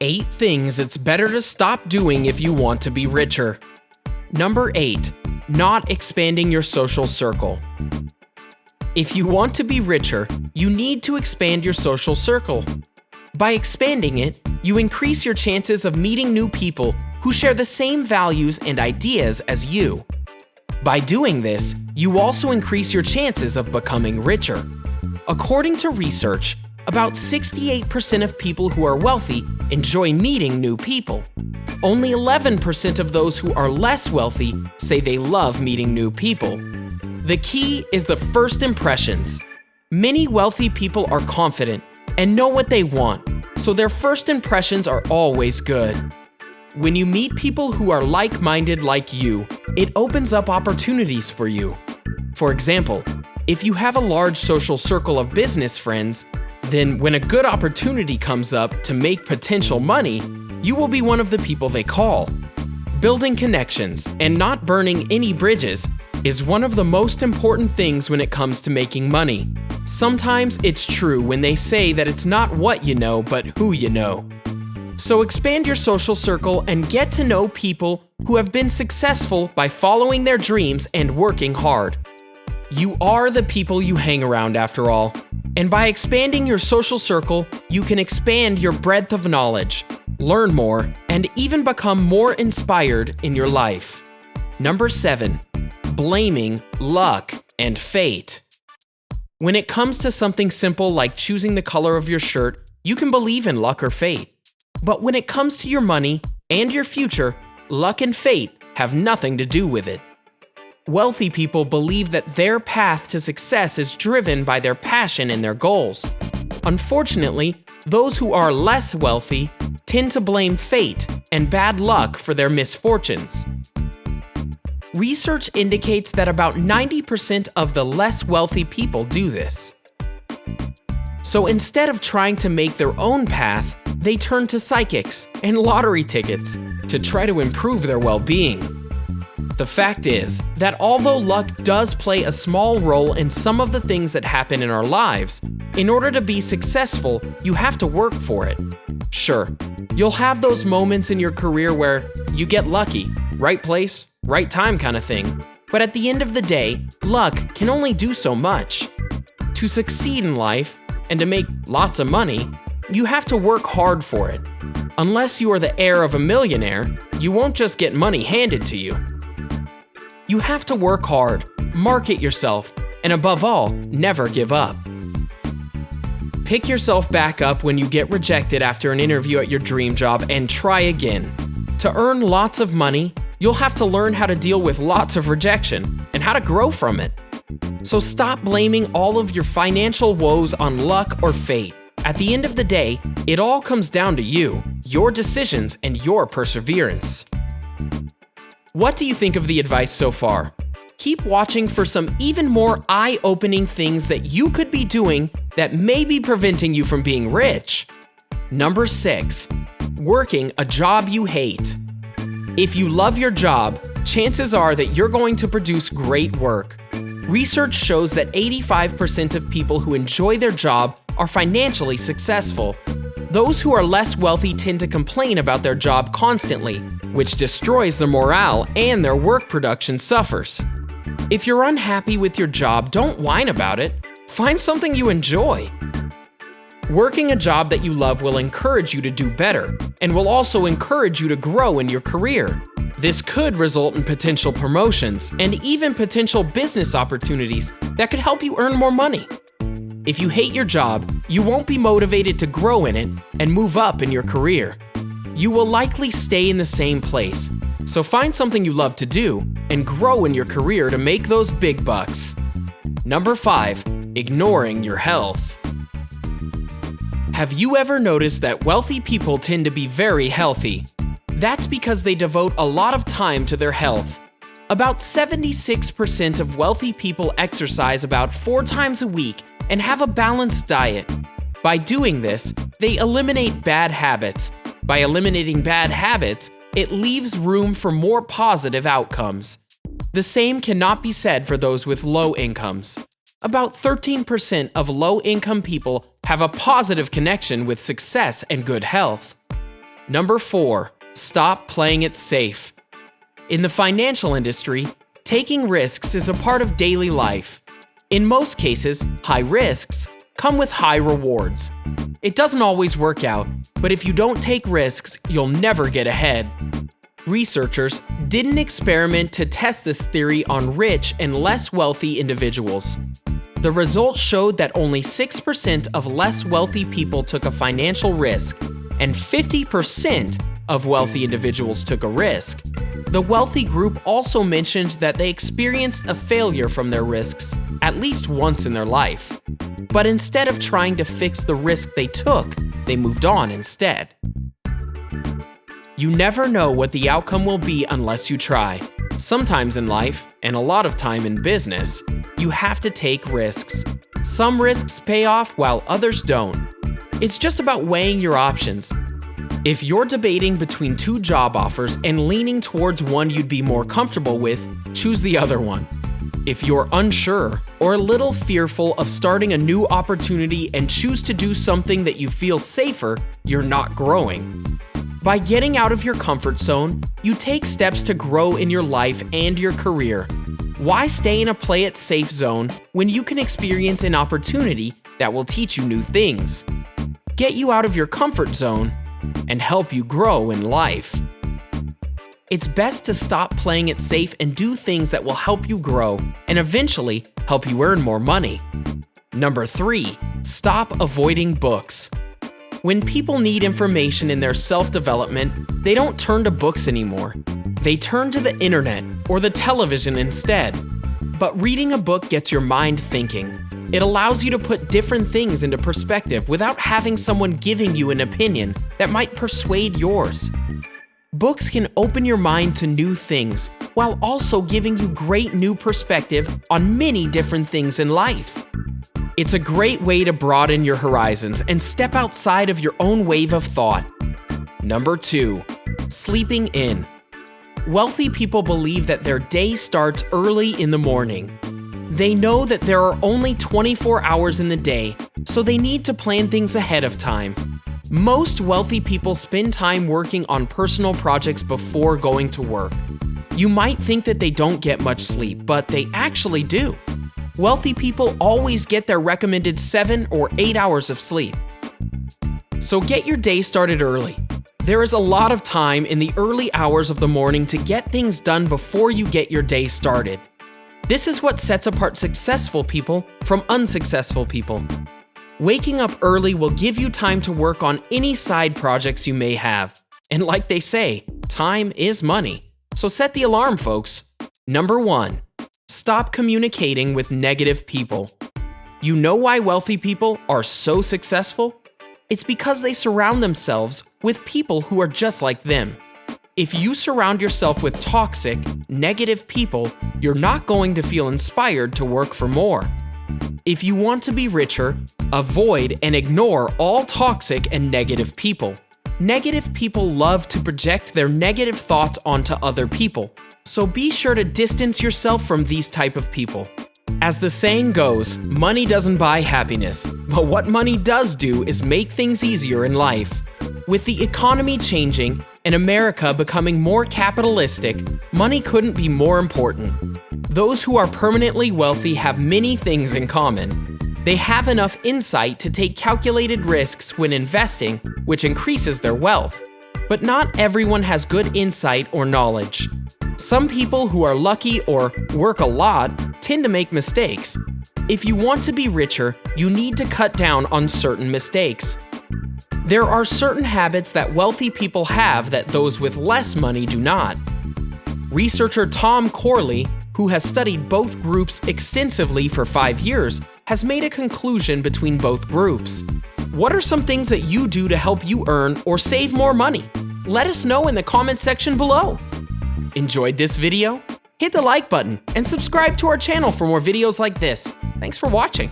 8 things it's better to stop doing if you want to be richer. Number 8. Not expanding your social circle. If you want to be richer, you need to expand your social circle. By expanding it, you increase your chances of meeting new people who share the same values and ideas as you. By doing this, you also increase your chances of becoming richer. According to research, about 68% of people who are wealthy enjoy meeting new people. Only 11% of those who are less wealthy say they love meeting new people. The key is the first impressions. Many wealthy people are confident and know what they want, so their first impressions are always good. When you meet people who are like-minded like you, it opens up opportunities for you. For example, if you have a large social circle of business friends, then when a good opportunity comes up to make potential money, you will be one of the people they call. Building connections and not burning any bridges is one of the most important things when it comes to making money. Sometimes it's true when they say that it's not what you know, but who you know. So expand your social circle and get to know people who have been successful by following their dreams and working hard. You are the people you hang around after all. And by expanding your social circle, you can expand your breadth of knowledge, learn more, and even become more inspired in your life. Number 7. Blaming luck and fate. When it comes to something simple like choosing the color of your shirt, you can believe in luck or fate. But when it comes to your money and your future, luck and fate have nothing to do with it. Wealthy people believe that their path to success is driven by their passion and their goals. Unfortunately, those who are less wealthy tend to blame fate and bad luck for their misfortunes. Research indicates that about 90% of the less wealthy people do this. So instead of trying to make their own path, they turn to psychics and lottery tickets to try to improve their well-being. The fact is that although luck does play a small role in some of the things that happen in our lives, in order to be successful, you have to work for it. Sure, you'll have those moments in your career where you get lucky, right place, right time kind of thing. But at the end of the day, luck can only do so much. To succeed in life and to make lots of money, you have to work hard for it. Unless you are the heir of a millionaire, you won't just get money handed to you. You have to work hard, market yourself, and above all, never give up. Pick yourself back up when you get rejected after an interview at your dream job and try again. To earn lots of money, you'll have to learn how to deal with lots of rejection and how to grow from it. So stop blaming all of your financial woes on luck or fate. At the end of the day, it all comes down to you, your decisions, and your perseverance. What do you think of the advice so far? Keep watching for some even more eye-opening things that you could be doing that may be preventing you from being rich. Number 6. Working a job you hate. If you love your job, chances are that you're going to produce great work. Research shows that 85% of people who enjoy their job are financially successful. Those who are less wealthy tend to complain about their job constantly, which destroys their morale and their work production suffers. If you're unhappy with your job, don't whine about it. Find something you enjoy. Working a job that you love will encourage you to do better and will also encourage you to grow in your career. This could result in potential promotions and even potential business opportunities that could help you earn more money. If you hate your job, you won't be motivated to grow in it and move up in your career. You will likely stay in the same place, so find something you love to do and grow in your career to make those big bucks. Number 5. Ignoring your health. Have you ever noticed that wealthy people tend to be very healthy? That's because they devote a lot of time to their health. About 76% of wealthy people exercise about 4 times a week and have a balanced diet. By doing this, they eliminate bad habits. By eliminating bad habits, it leaves room for more positive outcomes. The same cannot be said for those with low incomes. About 13% of low-income people have a positive connection with success and good health. Number 4, stop playing it safe. In the financial industry, taking risks is a part of daily life. In most cases, high risks come with high rewards. It doesn't always work out, but if you don't take risks, you'll never get ahead. Researchers did an experiment to test this theory on rich and less wealthy individuals. The results showed that only 6% of less wealthy people took a financial risk, and 50% of wealthy individuals took a risk. The wealthy group also mentioned that they experienced a failure from their risks at least once in their life. But instead of trying to fix the risk they took, they moved on instead. You never know what the outcome will be unless you try. Sometimes in life, and a lot of time in business, you have to take risks. Some risks pay off while others don't. It's just about weighing your options. If you're debating between 2 job offers and leaning towards one you'd be more comfortable with, choose the other one. If you're unsure or a little fearful of starting a new opportunity and choose to do something that you feel safer, you're not growing. By getting out of your comfort zone, you take steps to grow in your life and your career. Why stay in a play-it-safe zone when you can experience an opportunity that will teach you new things, get you out of your comfort zone, and help you grow in life? It's best to stop playing it safe and do things that will help you grow and eventually help you earn more money. Number 3, stop avoiding books. When people need information in their self-development, they don't turn to books anymore. They turn to the internet or the television instead. But reading a book gets your mind thinking. It allows you to put different things into perspective without having someone giving you an opinion that might persuade yours. Books can open your mind to new things while also giving you great new perspective on many different things in life. It's a great way to broaden your horizons and step outside of your own wave of thought. Number 2, sleeping in. Wealthy people believe that their day starts early in the morning. They know that there are only 24 hours in the day, so they need to plan things ahead of time. Most wealthy people spend time working on personal projects before going to work. You might think that they don't get much sleep, but they actually do. Wealthy people always get their recommended 7 or 8 hours of sleep. So get your day started early. There is a lot of time in the early hours of the morning to get things done before you get your day started. This is what sets apart successful people from unsuccessful people. Waking up early will give you time to work on any side projects you may have. And like they say, time is money. So set the alarm, folks. Number 1, stop communicating with negative people. You know why wealthy people are so successful? It's because they surround themselves with people who are just like them. If you surround yourself with toxic, negative people, you're not going to feel inspired to work for more. If you want to be richer, avoid and ignore all toxic and negative people. Negative people love to project their negative thoughts onto other people, so be sure to distance yourself from these type of people. As the saying goes, money doesn't buy happiness, but what money does do is make things easier in life. With the economy changing and America becoming more capitalistic, money couldn't be more important. Those who are permanently wealthy have many things in common. They have enough insight to take calculated risks when investing, which increases their wealth. But not everyone has good insight or knowledge. Some people who are lucky or work a lot tend to make mistakes. If you want to be richer, you need to cut down on certain mistakes. There are certain habits that wealthy people have that those with less money do not. Researcher Tom Corley, who has studied both groups extensively for 5 years, has made a conclusion between both groups. What are some things that you do to help you earn or save more money? Let us know in the comment section below. Enjoyed this video? Hit the like button and subscribe to our channel for more videos like this. Thanks for watching.